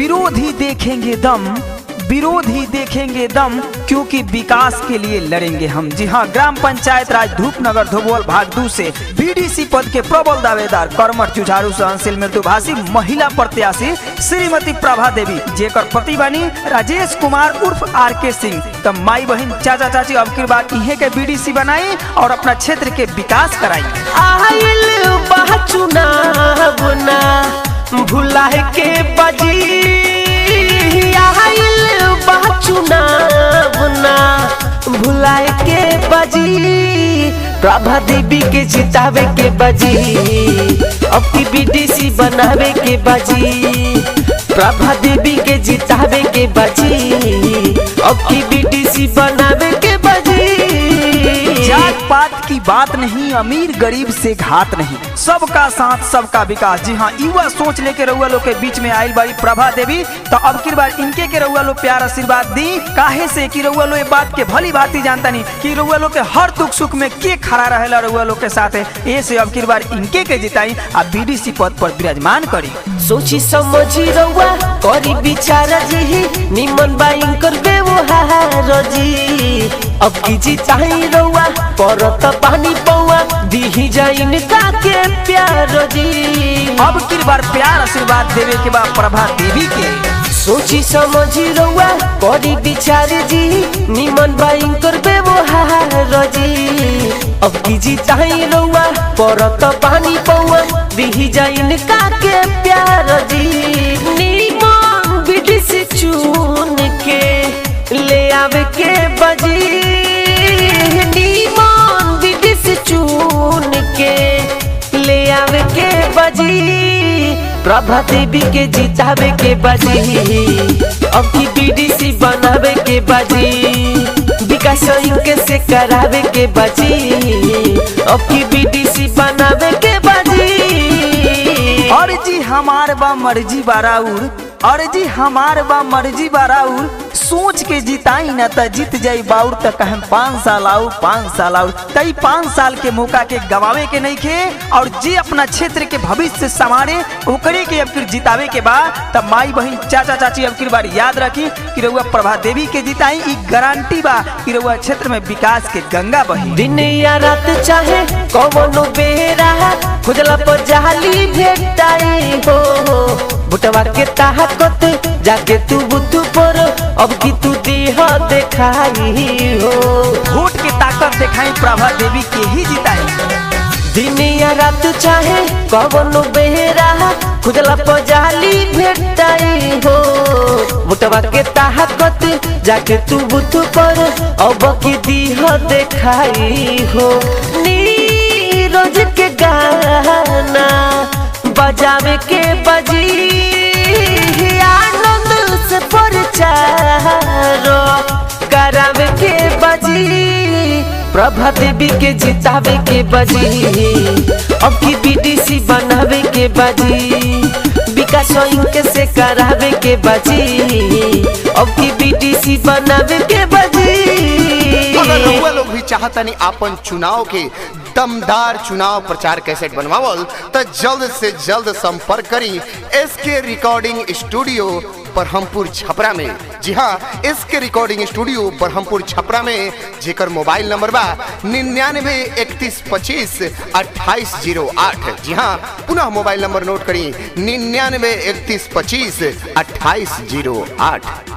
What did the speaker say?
विरोधी देखेंगे दम, विरोधी देखेंगे दम, क्योंकि विकास के लिए लड़ेंगे हम। जी हाँ, ग्राम पंचायत राज धूपनगर धोबोल भाग 2 से बीडीसी पद के प्रबल दावेदार कर्मठ जुझारू सहनशील मृदुभाषी महिला प्रत्याशी श्रीमती प्रभा देवी, जेकर पति बनी राजेश कुमार उर्फ आर.के. सिंह। तब माई बहन चाचा चाची अब की बार इहे के बीडीसी बनाई और अपना क्षेत्र के विकास कराई। भुला के बजी भुलाए के बजी, प्रभा देवी के जितावे के बजी, अब की बीडीसी बनावे के बजी, प्रभा देवी के जितावे के बजी, अब की बीडीसी बनावे के बजी। जात पात की बात नहीं, अमीर गरीब से घात नहीं, सबका साथ सबका विकास। जी हाँ, युवा सोच लेके रउआ लोग के बीच में आयल बारी प्रभा देवी, तो अब की बार इनके के रउआ लोग प्यार आशीर्वाद दी। काहे से कि रउआ लोग ये बात के भली भांति जानता नहीं कि रउआ लोग के हर दुख सुख में के खड़ा रहेला रउआ लोग के साथ है। ऐसे अब की बार इनके के जिताई आ बीडीसी पद पर विराजमान करी। सोची समझी रउआ करी विचार जी, निमन बाइन कर व्यवहार जी, अब की जिताई रउआ परत पानी पौआ दी जाइन का के प्यार जी। अब की बार प्यार आशीर्वाद देवे के बाद प्रभा देवी के सोची समझी रउआ करी विचार जी, निमन बाइन कर व्यवहार जी, अब की जिताई रउआ परत पानी पौआ दी जाइन का के प्यार जी। निमन बीडीसी चुन के ले आवे के बजी, निमन बीडीसी चुन के ले आवे के बजी, प्रभा देवी के जितावे के बजी, अब की बीडीसी बनावे के बजी, विकास इनके से करावे के बजी, अब की बीडीसी बनावे के बजी। और जी हमार बा मर्जी बाराउर, और जी हमार बा मर्जी बाराउर, सोच के जिताई न त जीत जाई बाउर, त कहें 5 साल आउर 5 साल आउर, तई 5 साल के मौका के गवावे के नहीं खे। और जे अपना क्षेत्र के भविष्य संवारे ओकरे के अब जितावे के बाद, तब माई बहन चाचा चाची अब की बार याद रखी कि रउआ प्रभा देवी के जिताई, ई गारंटी बा कि रउआ क्षेत्र में विकास के गंगा बही। दिन या रात चाहे कौनो बेरा खुजला पर जाली भेटाई हो, बुटवा के ताकत जाके तू बुतू पर अब की तू देह देखाई हो, वोट के ताकत दिखाई प्रभा देवी के ही जिताई। दिन या रात चाहे कौनो बेरा खुजला पर जाली भेटाई हो, बुटवा के ताकत जाके तू बुतू पर अब की देह देखाई हो। नीरज के गाना बजावे के बजी, आनंद से प्रचार करावे के बजी, प्रभा देवी के जितावे के बजी, अब की बीडीसी बनावे के बजी, विकास इनके से करावे के बजी, अब की बीडीसी बनावे के बजी। अगर रउआ लोग भी चाहतनी आपन चुनाव के दमदार चुनाव प्रचार कैसेट बनवावल तो जल्द से जल्द संपर्क करी S K recording studio Barhampur Chhapra में। जी हाँ, S K recording studio Barhampur Chhapra में, जेकर मोबाइल नंबर बा 99 31 25 2808। जी हाँ, पुनः मोबाइल नंबर नोट करी 99 31 25 2808।